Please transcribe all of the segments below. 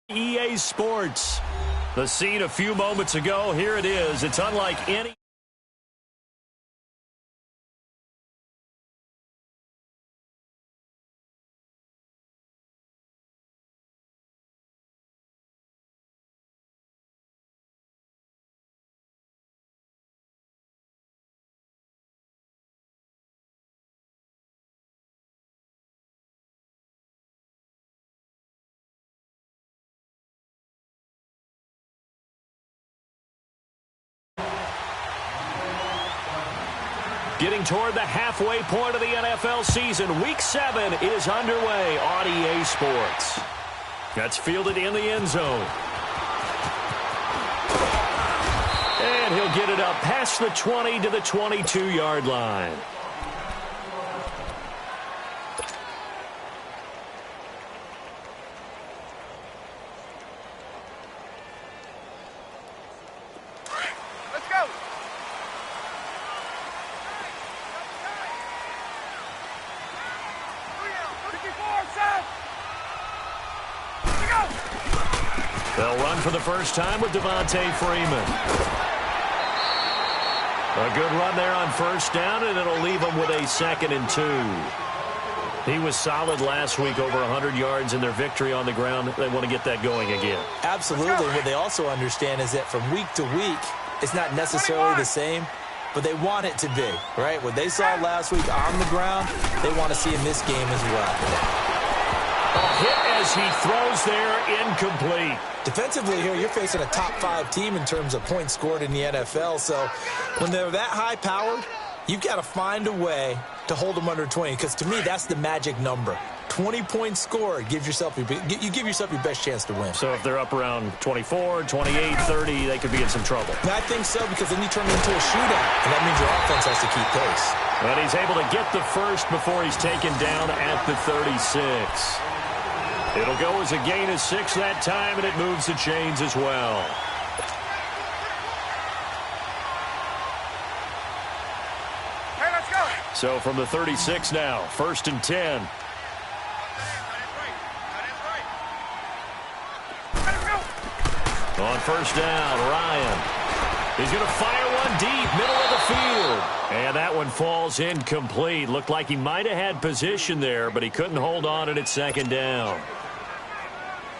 EA Sports. The scene a few moments ago, here it is. It's unlike any... Getting toward the halfway point of the NFL season. Week 7 is underway on EA Sports. That's fielded in the end zone. And he'll get it up past the 20 to the 22-yard line. They'll run for the first time with Devontae Freeman. A good run there on first down, and it'll leave them with a 2nd and 2. He was solid last week, over 100 yards in their victory on the ground. They want to get that going again. Absolutely. What they also understand is that from week to week, it's not necessarily the same, but they want it to be, right? What they saw last week on the ground, they want to see in this game as well. A hit as he throws there, incomplete. Defensively here, you're facing a top 5 team in terms of points scored in the NFL. So when they're that high-powered, you've got to find a way to hold them under 20. Because to me, that's the magic number. 20 points scored, you give yourself your best chance to win. So if they're up around 24, 28, 30, they could be in some trouble. And I think so, because then you turn it into a shootout, and that means your offense has to keep pace. And he's able to get the first before he's taken down at the 36. It'll go as a gain of 6 that time, and it moves the chains as well. Hey, let's go. So from the 36 now, 1st and 10. On first down, Ryan. He's going to fire one deep, middle of the field. And that one falls incomplete. Looked like he might have had position there, but he couldn't hold on it at 2nd down.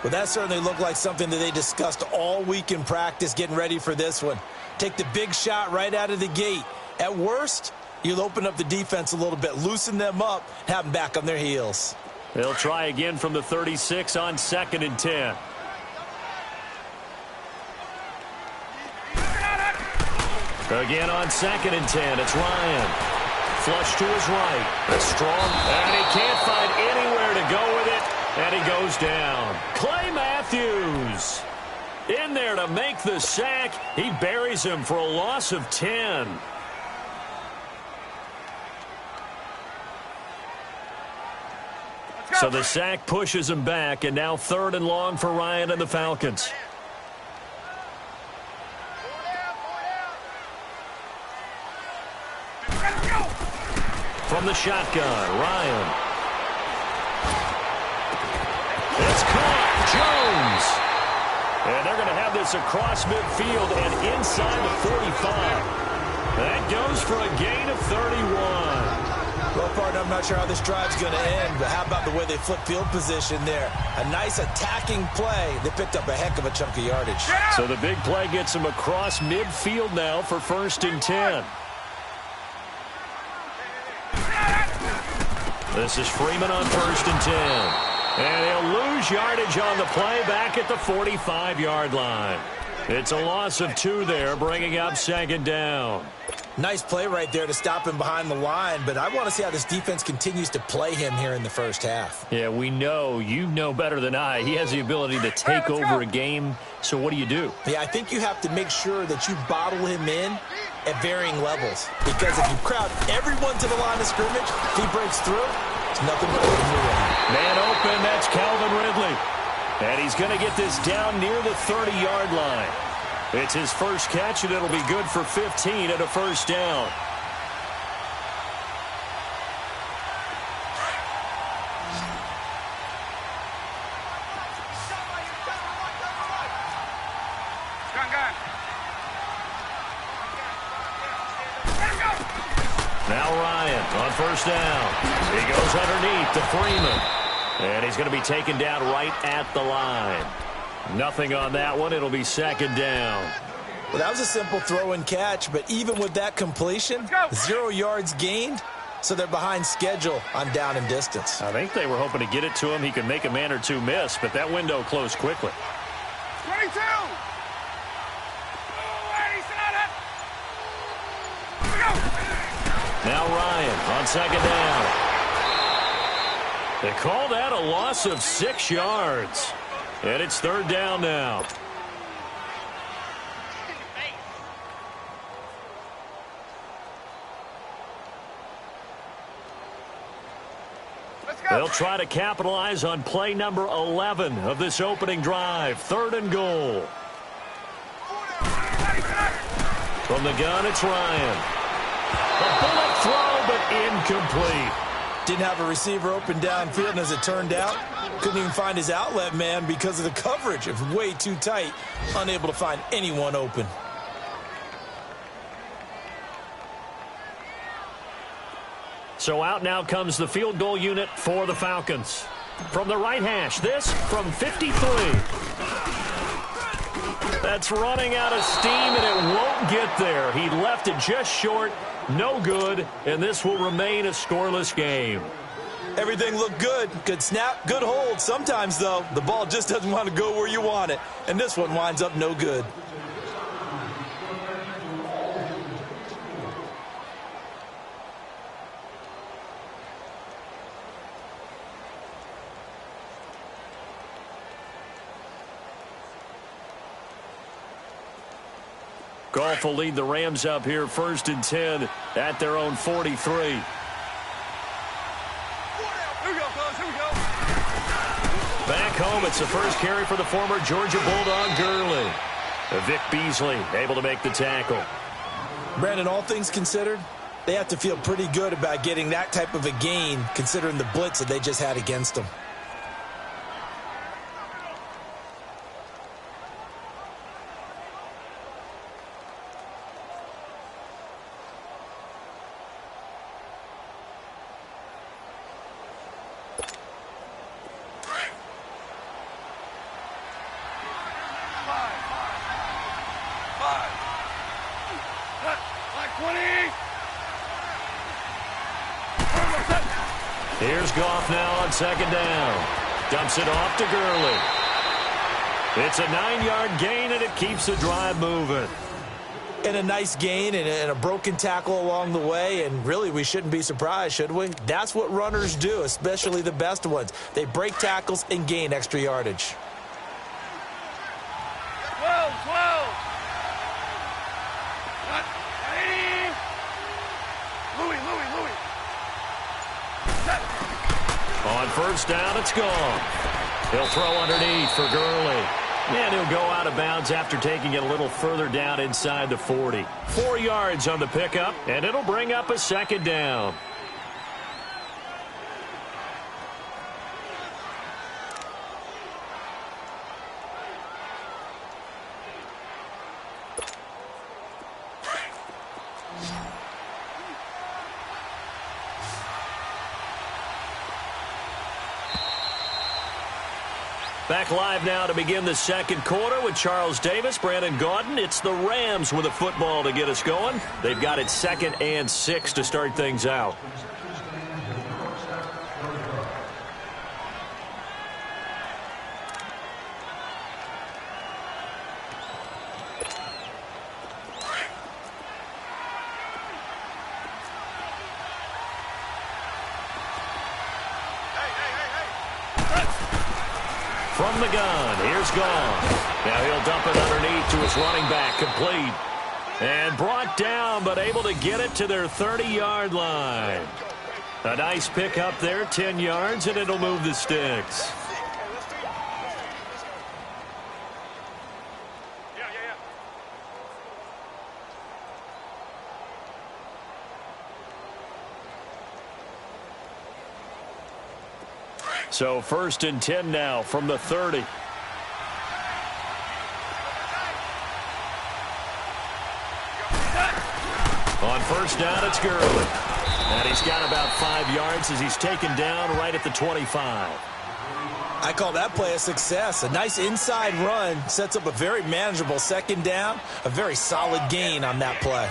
Well, that certainly looked like something that they discussed all week in practice, getting ready for this one. Take the big shot right out of the gate. At worst, you'll open up the defense a little bit, loosen them up, have them back on their heels. They'll try again from the 36 on 2nd and 10. Again on 2nd and 10, it's Ryan. Flush to his right. That's strong. And he can't find anywhere to go with it. And he goes down. Clay Matthews in there to make the sack. He buries him for a loss of 10. So the sack pushes him back, and now 3rd and long for Ryan and the Falcons. From the shotgun, Ryan. It's caught. Jones. And they're going to have this across midfield and inside the 45. That goes for a gain of 31. Well, partner, I'm not sure how this drive's going to end, but how about the way they flip field position there? A nice attacking play. They picked up a heck of a chunk of yardage. So the big play gets them across midfield now for 1st and 10. This is Freeman on 1st and 10. And he'll lose yardage on the play back at the 45-yard line. It's a loss of 2 there, bringing up 2nd down. Nice play right there to stop him behind the line, but I want to see how this defense continues to play him here in the first half. Yeah, we know. You know better than I. He has the ability to take over a game, so what do you do? Yeah, I think you have to make sure that you bottle him in at varying levels, because if you crowd everyone to the line of scrimmage, if he breaks through, it's nothing but a man open, that's Calvin Ridley. And he's going to get this down near the 30-yard line. It's his first catch, and it'll be good for 15 at a first down. On first down, he goes underneath to Freeman. And he's going to be taken down right at the line. Nothing on that one. It'll be second down. Well, that was a simple throw and catch, but even with that completion, 0 yards gained, so they're behind schedule on down and distance. I think they were hoping to get it to him. He could make a man or two miss, but that window closed quickly. 22! Now Ryan on second down. They call that a loss of 6 yards. And it's third down now. They'll try to capitalize on play number 11 of this opening drive. Third and goal. From the gun, it's Ryan. A bullet throw, but incomplete. Didn't have a receiver open downfield, and as it turned out, couldn't even find his outlet man because of the coverage. It was way too tight, unable to find anyone open. So out now comes the field goal unit for the Falcons. From the right hash, this from 53. That's running out of steam, and it won't get there. He left it just short, no good, and this will remain a scoreless game. Everything looked good. Good snap, good hold. Sometimes, though, the ball just doesn't want to go where you want it, and this one winds up no good. Goff will lead the Rams up here first and 10 at their own 43. Here we go, fellas. Here we go. Back home, it's the first carry for the former Georgia Bulldog Gurley. Vic Beasley able to make the tackle. Brandon, all things considered, they have to feel pretty good about getting that type of a gain considering the blitz that they just had against them. Here's Goff now on second down. Dumps it off to Gurley. It's a 9-yard gain, and it keeps the drive moving. And a nice gain and a broken tackle along the way, and really we shouldn't be surprised, should we? That's what runners do, especially the best ones. They break tackles and gain extra yardage. 12, 12. Louis. On first down, it's gone. He'll throw underneath for Gurley. And he'll go out of bounds after taking it a little further down inside the 40. 4 yards on the pickup, and it'll bring up a second down. Back live now to begin the second quarter with Charles Davis, Brandon Gaudin. It's the Rams with a football to get us going. They've got it 2nd and 6 to start things out. From the gun, here's Goff. Now he'll dump it underneath to his running back, complete. And brought down, but able to get it to their 30-yard line. A nice pick up there, 10 yards, and it'll move the sticks. So 1st and 10 now from the 30. On first First down, it's Gurley. And he's got about 5 yards as he's taken down right at the 25. I call that play a success. A nice inside run sets up a very manageable second down, a very solid gain on that play.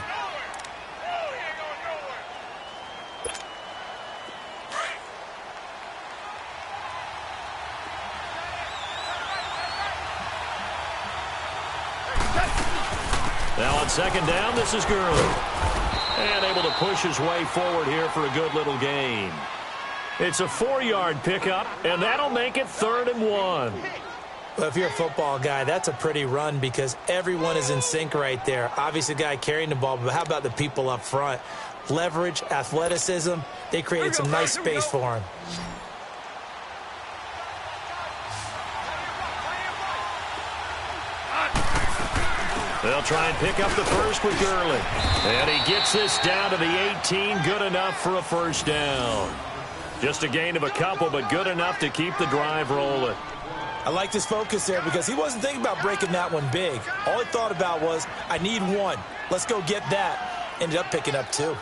Now on second down, this is Gurley. And able to push his way forward here for a good little gain. It's a 4-yard pickup, and that'll make it 3rd and 1. Well, if you're a football guy, that's a pretty run because everyone is in sync right there. Obviously, the guy carrying the ball, but how about the people up front? Leverage, athleticism, they created some nice space for him. They'll try and pick up the first with Gurley. And he gets this down to the 18, good enough for a first down. Just a gain of a couple, but good enough to keep the drive rolling. I like his focus there because he wasn't thinking about breaking that one big. All he thought about was, I need one. Let's go get that. Ended up picking up 2.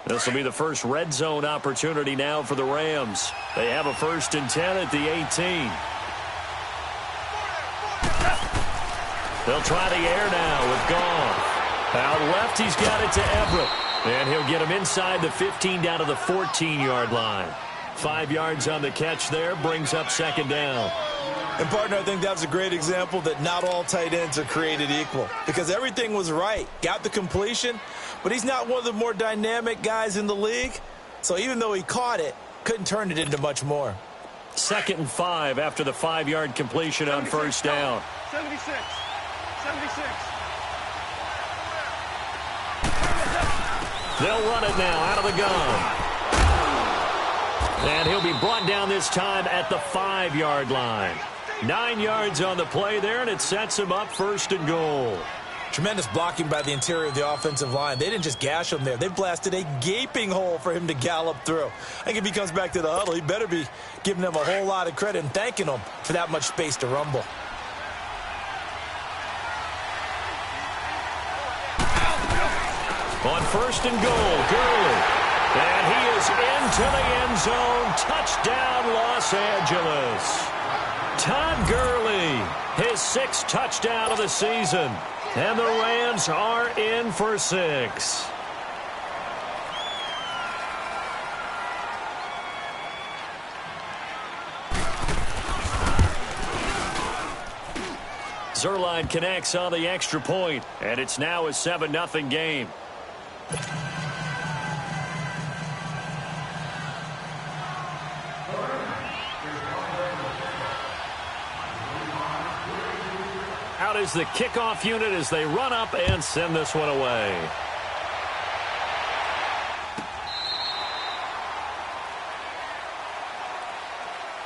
This will be the first red zone opportunity now for the Rams. They have a 1st and 10 at the 18. They'll try the air now with Goff. Out left, he's got it to Everett. And he'll get him inside the 15 down to the 14-yard line. 5 yards on the catch there, brings up second down. And, partner, I think that was a great example that not all tight ends are created equal because everything was right. Got the completion, but he's not one of the more dynamic guys in the league. So even though he caught it, couldn't turn it into much more. 2nd and 5 after the 5-yard completion on first down. 76. 76. They'll run it now out of the gun. And he'll be brought down this time at the 5-yard line. 9 yards on the play there, and it sets him up 1st and goal. Tremendous blocking by the interior of the offensive line. They didn't just gash him there. They blasted a gaping hole for him to gallop through. I think if he comes back to the huddle, he better be giving them a whole lot of credit and thanking them for that much space to rumble. On 1st and goal, Gurley. And he is into the end zone. Touchdown, Los Angeles. Todd Gurley, his 6th touchdown of the season. And the Rams are in for 6. Zerline connects on the extra point, and it's now a 7-0 game. Out is the kickoff unit as they run up and send this one away.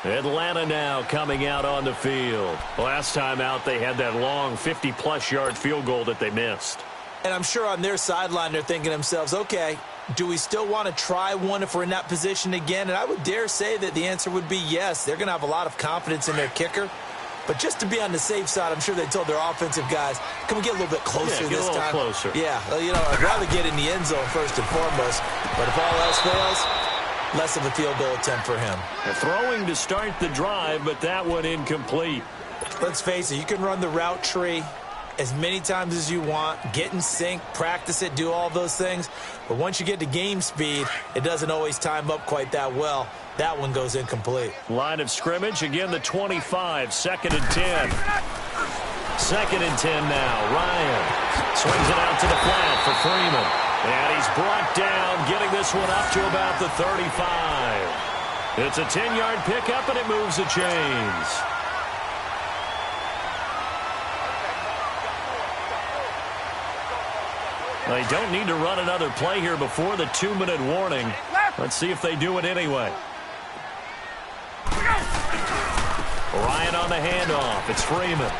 Atlanta now coming out on the field. Last time out, they had that long 50-plus yard field goal that they missed. And I'm sure on their sideline they're thinking to themselves, okay, do we still want to try one if we're in that position again? And I would dare say that the answer would be yes. They're going to have a lot of confidence in their kicker. But just to be on the safe side, I'm sure they told their offensive guys, can we get a little bit closer this time? Get a little closer. Yeah, you know, I'd rather get in the end zone first and foremost. But if all else fails, less of a field goal attempt for him. Throwing to start the drive, but that one incomplete. Let's face it, you can run the route tree as many times as you want, get in sync, practice it, do all those things. But once you get to game speed, it doesn't always time up quite that well. That one goes incomplete. Line of scrimmage, again the 25, 2nd and 10. 2nd and 10 now. Ryan swings it out to the flat for Freeman. And he's brought down, getting this one up to about the 35. It's a 10-yard pickup, and it moves the chains. They don't need to run another play here before the 2-minute warning. Let's see if they do it anyway. Ryan on the handoff. It's Freeman.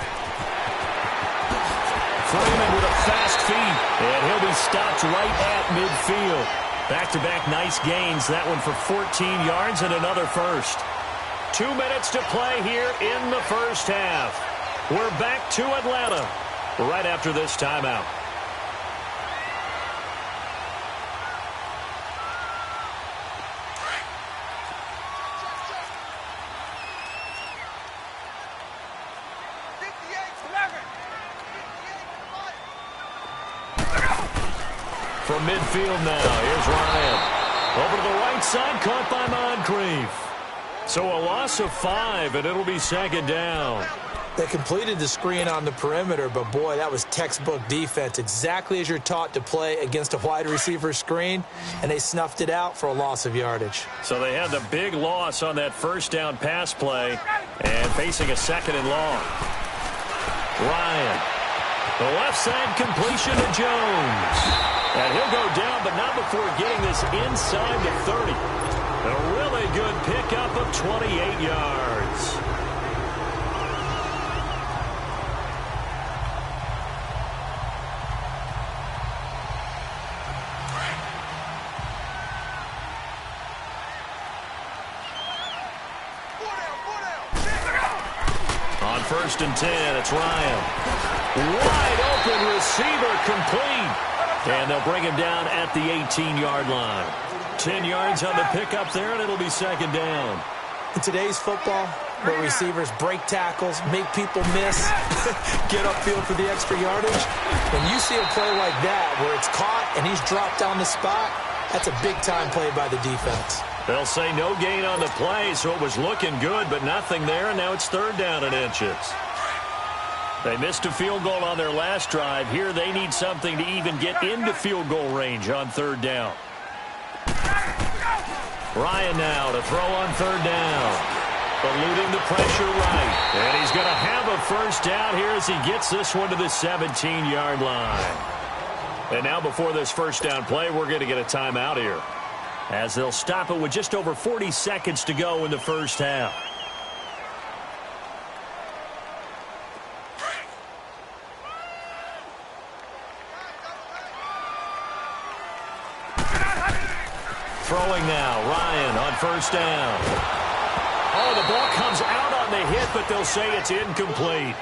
Freeman with a fast feet, and he'll be stopped right at midfield. Back-to-back nice gains. That one for 14 yards and another first. 2 minutes to play here in the first half. We're back to Atlanta right after this timeout. From midfield now, here's Ryan. Over to the right side, caught by Moncrief. So a loss of 5, and it'll be second down. They completed the screen on the perimeter, but boy, that was textbook defense. Exactly as you're taught to play against a wide receiver screen, and they snuffed it out for a loss of yardage. So they had the big loss on that first down pass play, and facing a second and long. Ryan. The left side completion to Jones. And he'll go down, but not before getting this inside the 30. A really good pickup of 28 yards. On 1st and 10, it's Ryan. Wide open receiver complete. And they'll bring him down at the 18-yard line. 10 yards on the pickup there, and it'll be second down. In today's football, where receivers break tackles, make people miss, get upfield for the extra yardage, when you see a play like that where it's caught and he's dropped on the spot, that's a big-time play by the defense. They'll say no gain on the play, so it was looking good, but nothing there, and now it's third down and inches. They missed a field goal on their last drive. Here they need something to even get into field goal range on third down. Ryan now to throw on third down. Eluding the pressure right. And he's going to have a first down here as he gets this one to the 17-yard line. And now before this first down play, we're going to get a timeout here, as they'll stop it with just over 40 seconds to go in the first half. Throwing now, Ryan on first down. Oh, the ball comes out on the hit, but they'll say it's incomplete.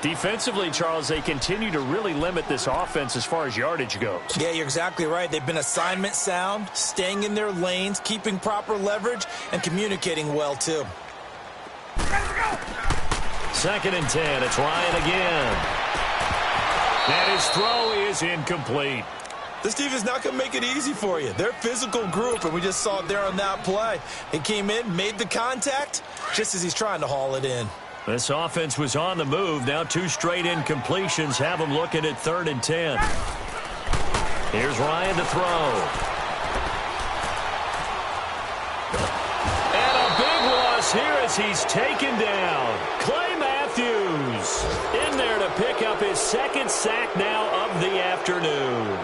Defensively, Charles, they continue to really limit this offense as far as yardage goes. Yeah, you're exactly right. They've been assignment sound, staying in their lanes, keeping proper leverage, and communicating well, too. 2nd and 10, it's Ryan again. And his throw is incomplete. This defense is not going to make it easy for you. They're a physical group, and we just saw it there on that play. He came in, made the contact, just as he's trying to haul it in. This offense was on the move. Now 2 straight incompletions have them looking at 3rd and 10. Here's Ryan to throw. And a big loss here as he's taken down. Clay Matthews in there to pick up his 2nd sack now of the afternoon.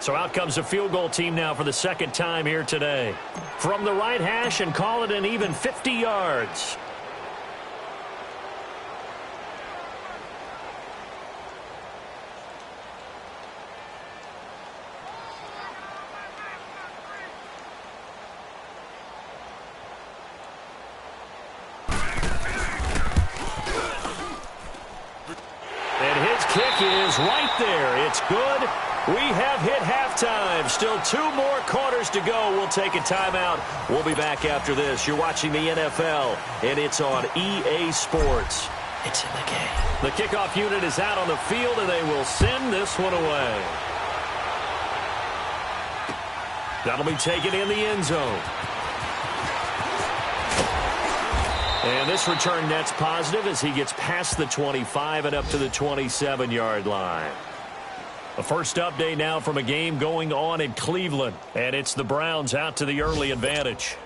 So out comes the field goal team now for the 2nd time here today. From the right hash, and call it an even 50 yards. And his kick is right there. It's good. We have hit halftime. Still 2 more quarters to go. We'll take a timeout. We'll be back after this. You're watching the NFL, and it's on EA Sports. It's in the game. The kickoff unit is out on the field, and they will send this one away. That'll be taken in the end zone. And this return net's positive as he gets past the 25 and up to the 27-yard line. The first update now from a game going on in Cleveland. And it's the Browns out to the early advantage.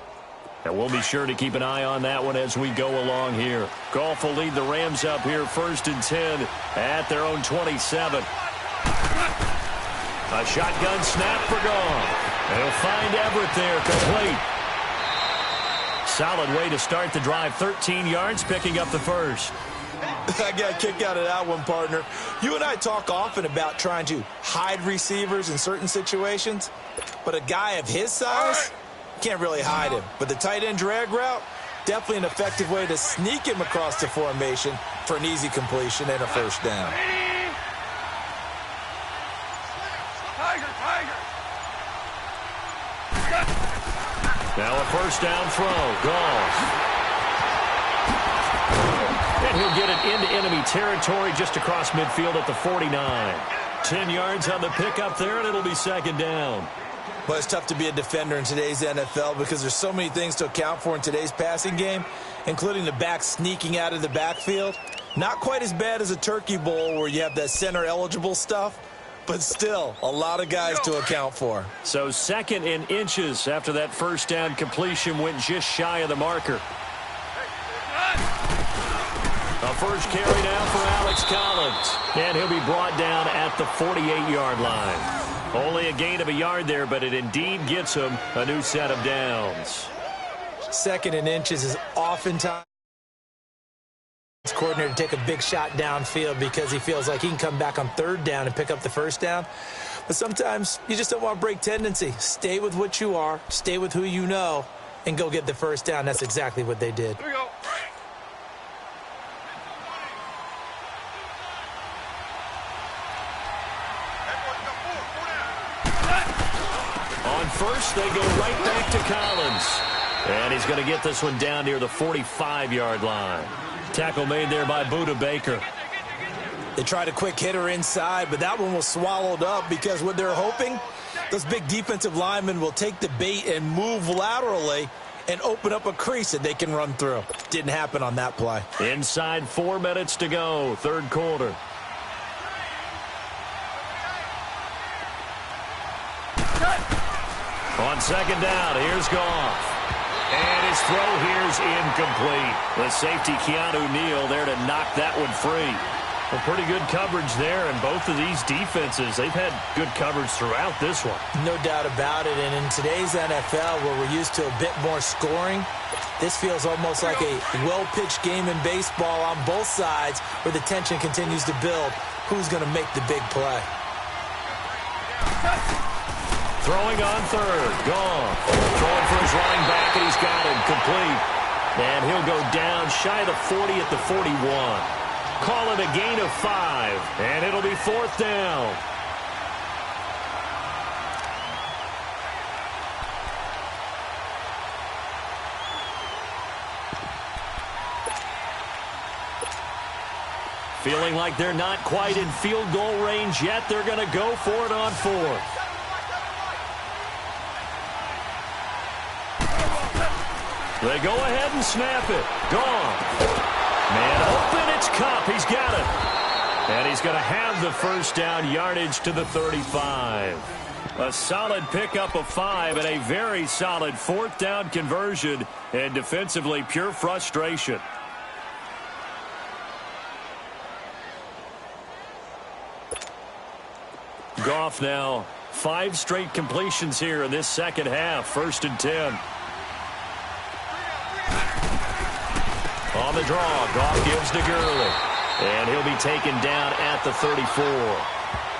And we'll be sure to keep an eye on that one as we go along here. Goff will lead the Rams up here 1st and 10 at their own 27. A shotgun snap for Goff. They'll find Everett there complete. Solid way to start the drive. 13 yards, picking up the first. I got a kick out of that one, partner. You and I talk often about trying to hide receivers in certain situations, but a guy of his size can't really hide him. But the tight end drag route, definitely an effective way to sneak him across the formation for an easy completion and a first down. Now a first down throw. Goff. And he'll get it into enemy territory just across midfield at the 49. 10 yards on the pickup there, and it'll be second down. But it's tough to be a defender in today's NFL because there's so many things to account for in today's passing game, including the back sneaking out of the backfield. Not quite as bad as a turkey bowl where you have that center-eligible stuff, but still a lot of guys to account for. So second in inches after that first down completion went just shy of the marker. A first carry now for Alex Collins. And he'll be brought down at the 48-yard line. Only a gain of a yard there, but it indeed gets him a new set of downs. Second in inches is oftentimes coordinator to take a big shot downfield because he feels like he can come back on third down and pick up the first down. But sometimes you just don't want to break tendency. Stay with what you are, stay with who you know, and go get the first down. That's exactly what they did. Here we go. On first, they go right back to Collins. And he's going to get this one down near the 45-yard line. Tackle made there by Budda Baker. They tried a quick hitter inside, but that one was swallowed up because what they're hoping, those big defensive linemen will take the bait and move laterally and open up a crease that they can run through. Didn't happen on that play. Inside 4 minutes to go, third quarter. On second down, here's Goff. And his throw here's incomplete. The safety, Keanu Neal, there to knock that one free. Well, pretty good coverage there, and both of these defenses, they've had good coverage throughout this one. No doubt about it, and in today's NFL, where we're used to a bit more scoring, this feels almost like a well-pitched game in baseball on both sides where the tension continues to build. Who's going to make the big play? Throwing on third. Goff. Throwing for his running back, and he's got him complete. And he'll go down shy of the 40 at the 41. Call it a gain of 5, and it'll be fourth down. Feeling like they're not quite in field goal range yet. They're going to go for it on fourth. They go ahead and snap it. Gone. Man open, it's Kupp. He's got it. And he's going to have the first down, yardage to the 35. A solid pickup of 5 and a very solid fourth down conversion. And defensively, pure frustration. Goff now 5 straight completions here in this second half. First and 10. On the draw, Goff gives to Gurley. And he'll be taken down at the 34.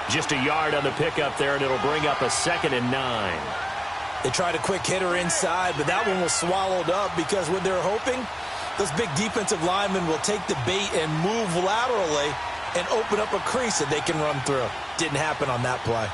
Just a yard on the pickup there, and it'll bring up a 2nd and 9. They tried a quick hitter inside, but that one was swallowed up because what they're hoping, those big defensive linemen will take the bait and move laterally and open up a crease that they can run through. Didn't happen on that play.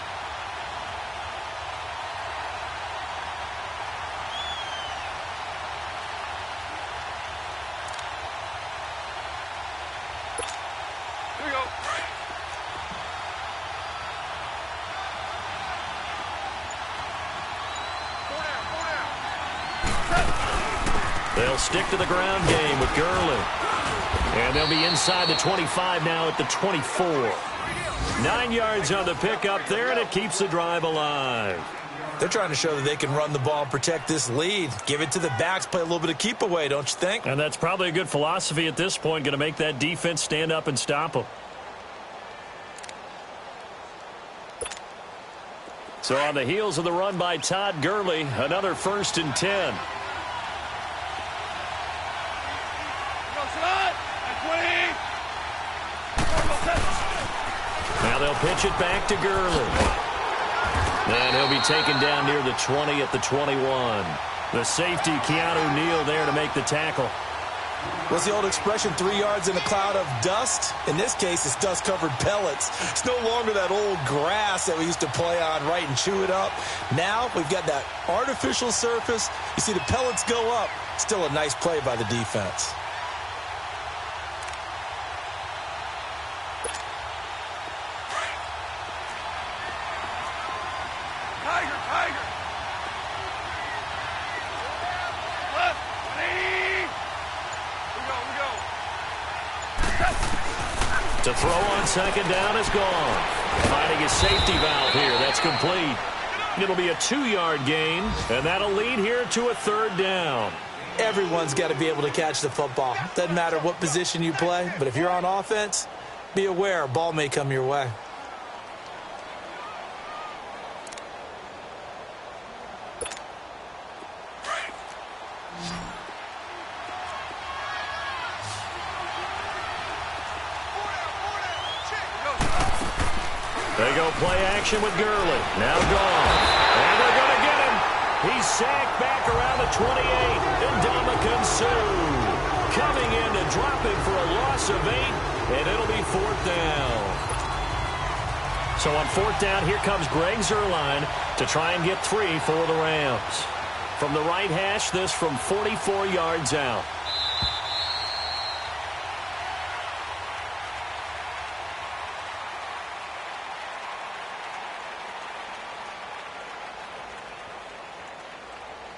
They'll stick to the ground game with Gurley. And they'll be inside the 25 now at the 24. 9 yards on the pickup there, and it keeps the drive alive. They're trying to show that they can run the ball and protect this lead. Give it to the backs, play a little bit of keep away, don't you think? And that's probably a good philosophy at this point, going to make that defense stand up and stop them. So on the heels of the run by Todd Gurley, another 1st and 10. pitch it back to Gurley. And he'll be taken down near the 20 at the 21. The safety, Keanu Neal, there to make the tackle. What's the old expression, 3 yards in a cloud of dust? In this case, it's dust-covered pellets. It's no longer that old grass that we used to play on, right, and chew it up. Now we've got that artificial surface. You see the pellets go up. Still a nice play by the defense. To throw on second down is gone. Finding a safety valve here. That's complete. It'll be a 2-yard gain, and that'll lead here to a 3rd down. Everyone's got to be able to catch the football. Doesn't matter what position you play, but if you're on offense, be aware a ball may come your way. They go play action with Gurley. Now gone. And they're going to get him. He's sacked back around the 28. Ndamukong Suh coming in to drop him for a loss of 8. And it'll be 4th down. So on 4th down, here comes Greg Zuerlein to try and get 3 for the Rams. From the right hash, this from 44 yards out.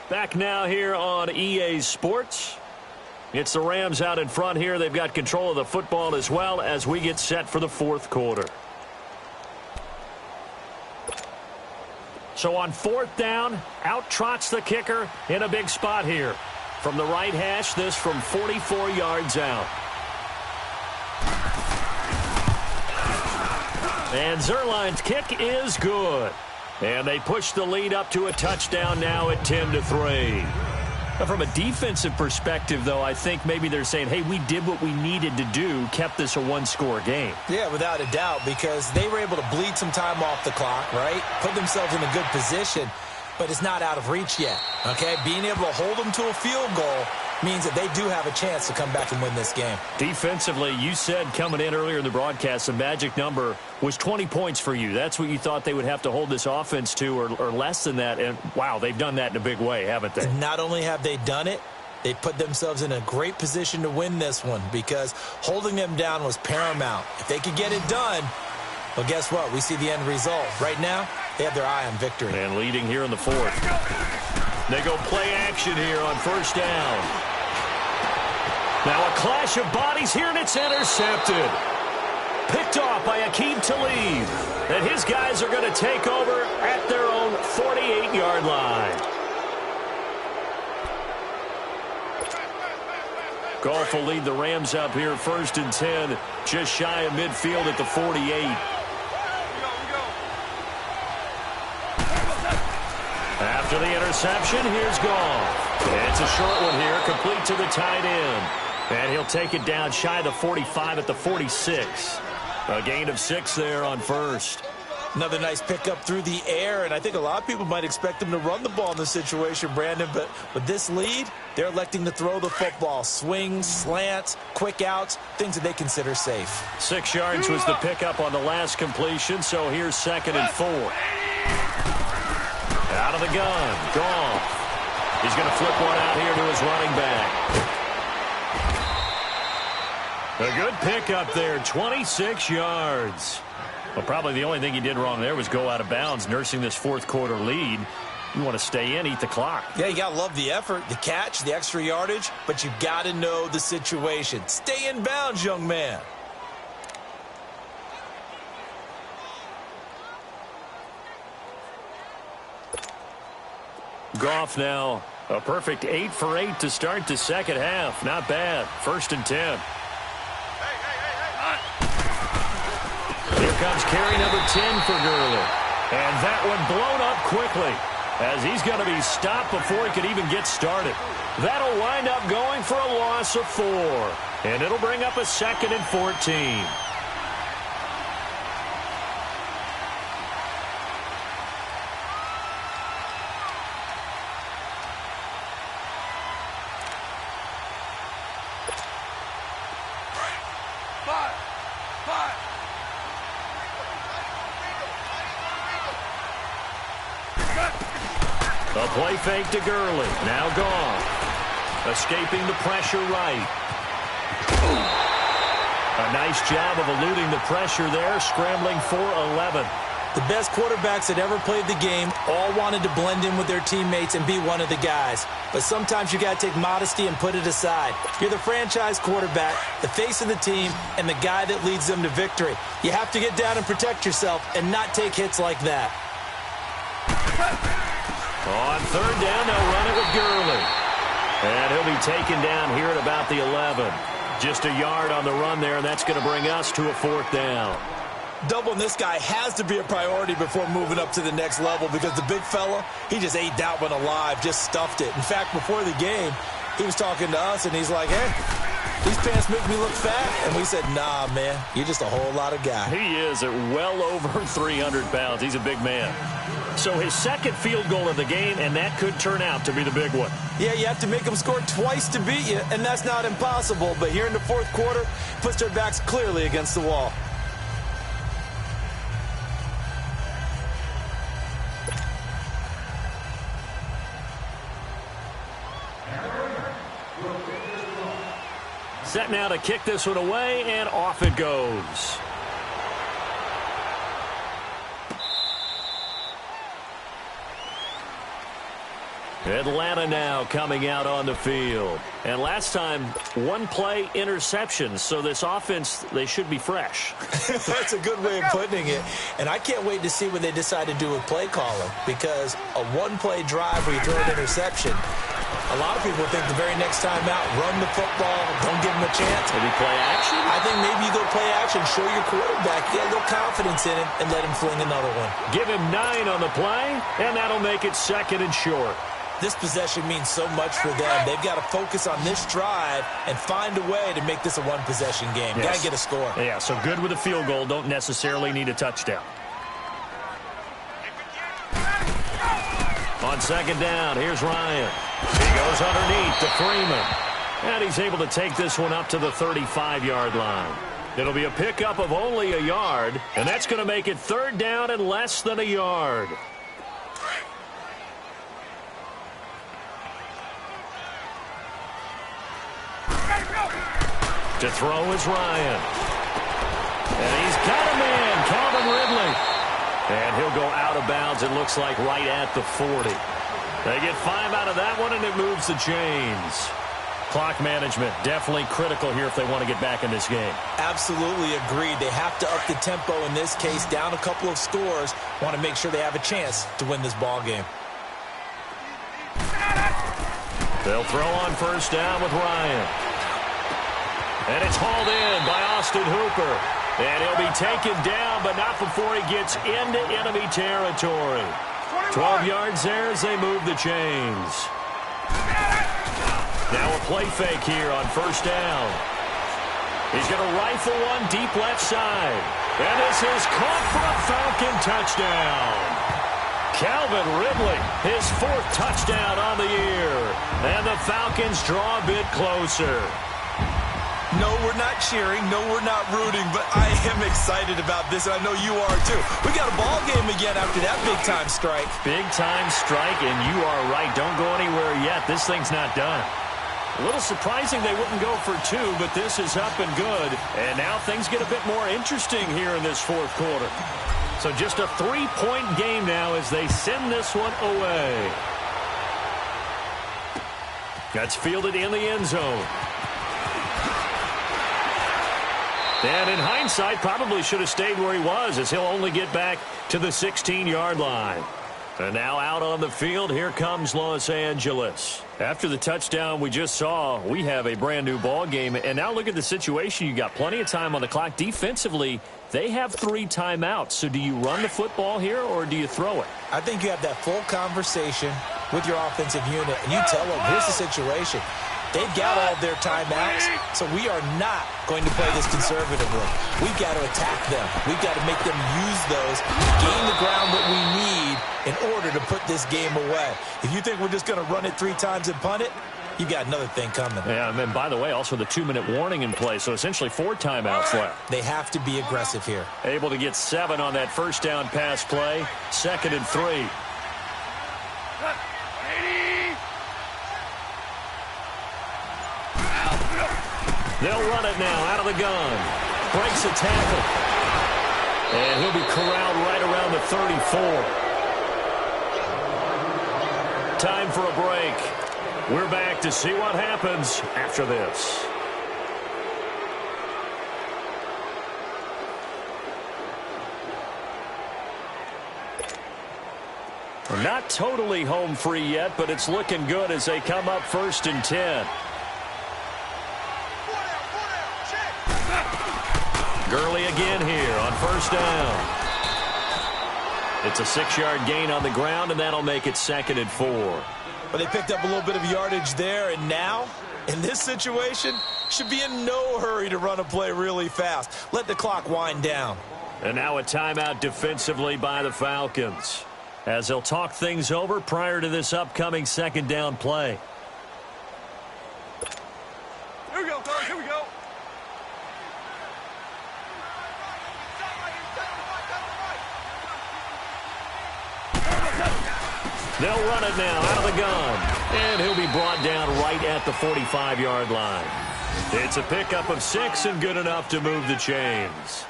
Back now here on EA Sports. It's the Rams out in front here. They've got control of the football as well as we get set for the 4th quarter. So on 4th down, out trots the kicker in a big spot here. From the right hash, this from 44 yards out. And Zuerlein's kick is good. And they push the lead up to a touchdown now at 10-3. Now, from a defensive perspective, though, I think maybe they're saying, hey, we did what we needed to do, kept this a 1-score game. Yeah, without a doubt, because they were able to bleed some time off the clock, right? Put themselves in a good position, but it's not out of reach yet, okay? Being able to hold them to a field goal means that they do have a chance to come back and win this game. Defensively, you said coming in earlier in the broadcast, the magic number was 20 points for you. That's what you thought they would have to hold this offense to, or less than that. And, wow, they've done that in a big way, haven't they? Not only have they done it, they put themselves in a great position to win this one because holding them down was paramount. If they could get it done, well, guess what? We see the end result. Right now, they have their eye on victory. And leading here in the 4th. They go play action here on 1st down. Now a clash of bodies here, and it's intercepted. Picked off by Aqib Talib. And his guys are going to take over at their own 48-yard line. Goff will lead the Rams up here 1st and 10, just shy of midfield at the 48. After the interception, here's Goff. It's a short one here, complete to the tight end. And he'll take it down shy of the 45 at the 46. A gain of 6 there on 1st. Another nice pickup through the air, and I think a lot of people might expect him to run the ball in this situation, Brandon, but with this lead, they're electing to throw the football. Swings, slants, quick outs, things that they consider safe. 6 yards was the pickup on the last completion, so here's 2nd and 4. Out of the gun, Goff. He's going to flip one out here to his running back. A good pickup there, 26 yards. Well, probably the only thing he did wrong there was go out of bounds, nursing this 4th quarter lead. You want to stay in, eat the clock. Yeah, you got to love the effort, the catch, the extra yardage, but you got to know the situation. Stay in bounds, young man. Goff now a perfect 8 for 8 to start the 2nd half. Not bad. 1st and 10. Here comes carry number 10 for Gurley. And that one blown up quickly as he's going to be stopped before he could even get started. That'll wind up going for a loss of 4. And it'll bring up a 2nd and 14. A play fake to Gurley. Now gone. Escaping the pressure right. A nice job of eluding the pressure there, scrambling for 11. The best quarterbacks that ever played the game all wanted to blend in with their teammates and be one of the guys. But sometimes you got to take modesty and put it aside. You're the franchise quarterback, the face of the team, and the guy that leads them to victory. You have to get down and protect yourself and not take hits like that. On third down, they'll run it with Gurley. And he'll be taken down here at about the 11. Just a yard on the run there, and that's going to bring us to a fourth down. Doubling this guy has to be a priority before moving up to the next level because the big fella, he just ate that one alive, just stuffed it. In fact, before the game, he was talking to us, and he's like, hey, these pants make me look fat. And we said, nah, man, you're just a whole lot of guy. He is at well over 300 pounds. He's a big man. So his second field goal of the game, and that could turn out to be the big one. Yeah, you have to make them score twice to beat you, and that's not impossible. But here in the fourth quarter, puts their backs clearly against the wall. Set now to kick this one away, and off it goes. Atlanta now coming out on the field. And last time, one play interception. So this offense, they should be fresh. That's a good way of putting it. And I can't wait to see what they decide to do with play calling. Because a one-play drive where you throw an interception, a lot of people think the very next time out, run the football, don't give them a chance. Maybe play action? I think maybe you go play action, show your quarterback, get a little confidence in him, and let him fling another one. Give him 9 on the play, and that'll make it second and short. This possession means so much for them. They've got to focus on this drive and find a way to make this a one-possession game. Yes. Got to get a score. Yeah, so good with a field goal. Don't necessarily need a touchdown. On second down, here's Ryan. He goes underneath to Freeman. And he's able to take this one up to the 35-yard line. It'll be a pickup of only a yard, and that's going to make it third down and less than a yard. To throw is Ryan. And he's got a man, Calvin Ridley. And he'll go out of bounds, it looks like, right at the 40. They get 5 out of that one, and it moves the chains. Clock management, definitely critical here if they want to get back in this game. Absolutely agreed. They have to up the tempo in this case, down a couple of scores. Want to make sure they have a chance to win this ball game. They'll throw on first down with Ryan. And it's hauled in by Austin Hooper. And he'll be taken down, but not before he gets into enemy territory. 12 yards there as they move the chains. Now a play fake here on first down. He's going to rifle one deep left side. And this is caught for a Falcon touchdown. Calvin Ridley, his 4th touchdown on the year. And the Falcons draw a bit closer. No, we're not cheering. No, we're not rooting. But I am excited about this, and I know you are too. We got a ball game again after that big-time strike. Big-time strike, and you are right. Don't go anywhere yet. This thing's not done. A little surprising they wouldn't go for 2, but this is up and good. And now things get a bit more interesting here in this fourth quarter. So just a 3-point game now as they send this one away. That's fielded in the end zone. And in hindsight, probably should have stayed where he was, as he'll only get back to the 16-yard line. And now out on the field, here comes Los Angeles. After the touchdown we just saw, we have a brand-new ball game. And now look at the situation. You got plenty of time on the clock. Defensively, they have 3 timeouts. So do you run the football here, or do you throw it? I think you have that full conversation with your offensive unit, and you tell them, here's the situation. They've got all their timeouts, so we are not going to play this conservatively. We've got to attack them. We've got to make them use those, gain the ground that we need in order to put this game away. If you think we're just going to run it 3 times and punt it, you got another thing coming. Yeah, and by the way, also the 2-minute warning in play, so essentially 4 timeouts left. They have to be aggressive here. Able to get 7 on that first down pass play, 2nd and 3. They'll run it now out of the gun. Breaks a tackle. And he'll be corralled right around the 34. Time for a break. We're back to see what happens after this. Not totally home free yet, but it's looking good as they come up 1st and 10. Gurley again here on 1st down. It's a 6-yard gain on the ground, and that'll make it 2nd and 4. Well, they picked up a little bit of yardage there, and now, in this situation, should be in no hurry to run a play really fast. Let the clock wind down. And now a timeout defensively by the Falcons, as they'll talk things over prior to this upcoming 2nd down play. Here we go, fellas. Here we go. They'll run it now out of the gun. And he'll be brought down right at the 45-yard line. It's a pickup of 6 and good enough to move the chains.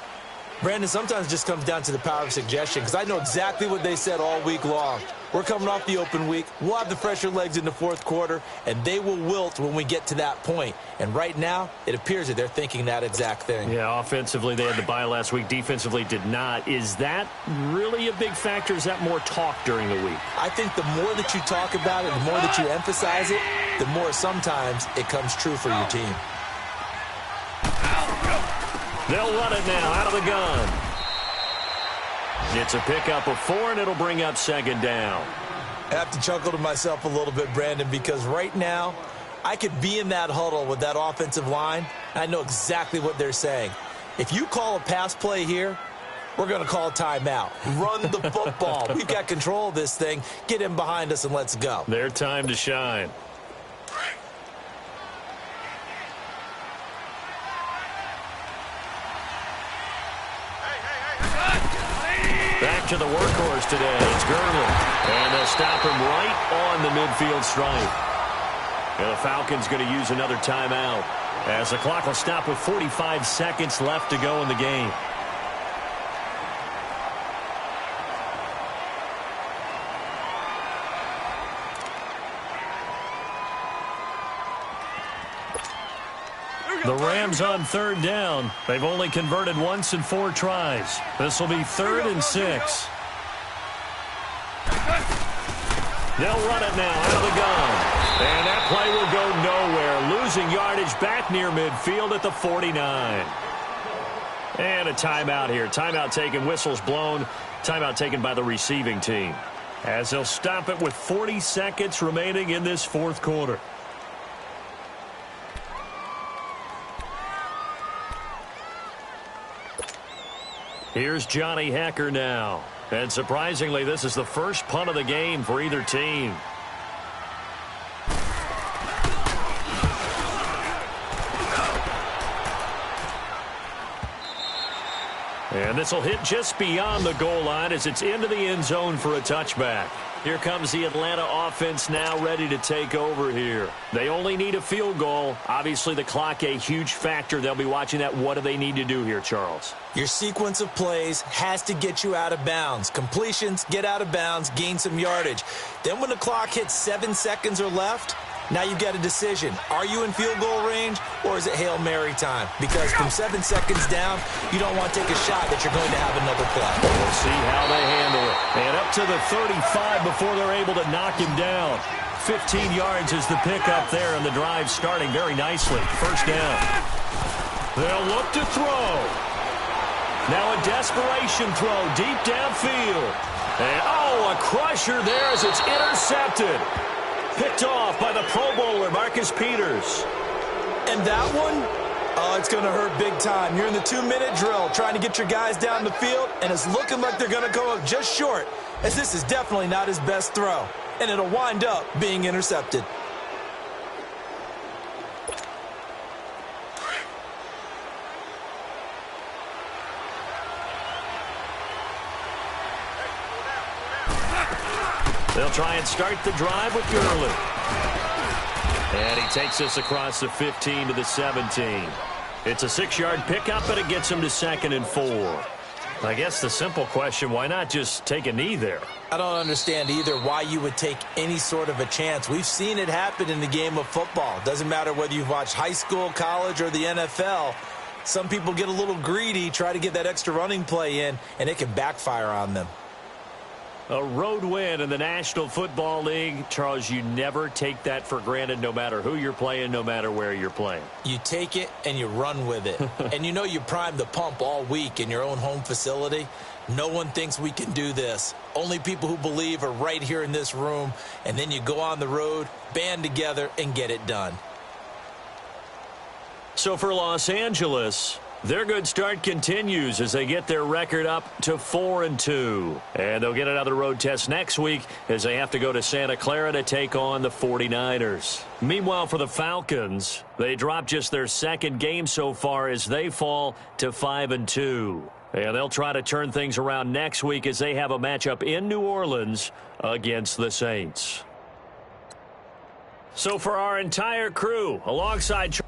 Brandon, sometimes it just comes down to the power of suggestion, because I know exactly what they said all week long. We're coming off the open week. We'll have the fresher legs in the 4th quarter, and they will wilt when we get to that point. And right now, it appears that they're thinking that exact thing. Yeah, offensively, they had the bye last week. Defensively, did not. Is that really a big factor? Is that more talk during the week? I think the more that you talk about it, the more that you emphasize it, the more sometimes it comes true for your team. They'll run it now out of the gun. It's a pickup of 4, and it'll bring up 2nd down. I have to chuckle to myself a little bit, Brandon, because right now I could be in that huddle with that offensive line, and I know exactly what they're saying. If you call a pass play here, we're going to call a timeout. Run the football. We've got control of this thing. Get in behind us and let's go. Their time to shine. Back to the workhorse today. It's Gurley. And they'll stop him right on the midfield stripe. And the Falcons going to use another timeout, as the clock will stop with 45 seconds left to go in the game. The Rams on 3rd down. They've only converted once in 4 tries. This will be 3rd and 6. They'll run it now out of the gun. And that play will go nowhere. Losing yardage back near midfield at the 49. And a timeout here. Timeout taken, whistles blown. Timeout taken by the receiving team, as they'll stop it with 40 seconds remaining in this 4th quarter. Here's Johnny Hacker now. And surprisingly, this is the first punt of the game for either team. And this will hit just beyond the goal line as it's into the end zone for a touchback. Here comes the Atlanta offense now ready to take over here. They only need a field goal. Obviously, the clock a huge factor. They'll be watching that. What do they need to do here, Charles? Your sequence of plays has to get you out of bounds. Completions, get out of bounds, gain some yardage. Then when the clock hits 7 seconds or left, now you've got a decision. Are you in field goal range, or is it Hail Mary time? Because from 7 seconds down, you don't want to take a shot that you're going to have another play. We'll see how they handle it. And up to the 35 before they're able to knock him down. 15 yards is the pickup there, and the drive starting very nicely. 1st down. They'll look to throw. Now a desperation throw deep downfield. And, a crusher there as it's intercepted. Picked off by the Pro Bowler, Marcus Peters. And that one, it's going to hurt big time. You're in the 2-minute drill trying to get your guys down the field, and it's looking like they're going to go up just short, as this is definitely not his best throw. And it'll wind up being intercepted. They'll try and start the drive with Gurley. And he takes us across the 15 to the 17. It's a 6-yard pickup, and it gets him to 2nd and 4. I guess the simple question, why not just take a knee there? I don't understand either why you would take any sort of a chance. We've seen it happen in the game of football. Doesn't matter whether you've watched high school, college, or the NFL. Some people get a little greedy, try to get that extra running play in, and it can backfire on them. A road win in the National Football League. Charles, you never take that for granted no matter who you're playing, no matter where you're playing. You take it and you run with it. And you know you primed the pump all week in your own home facility. No one thinks we can do this. Only people who believe are right here in this room. And then you go on the road, band together, and get it done. So for Los Angeles, their good start continues as they get their record up to 4-2. And they'll get another road test next week as they have to go to Santa Clara to take on the 49ers. Meanwhile, for the Falcons, they dropped just their second game so far as they fall to 5-2. And they'll try to turn things around next week as they have a matchup in New Orleans against the Saints. So for our entire crew, alongside you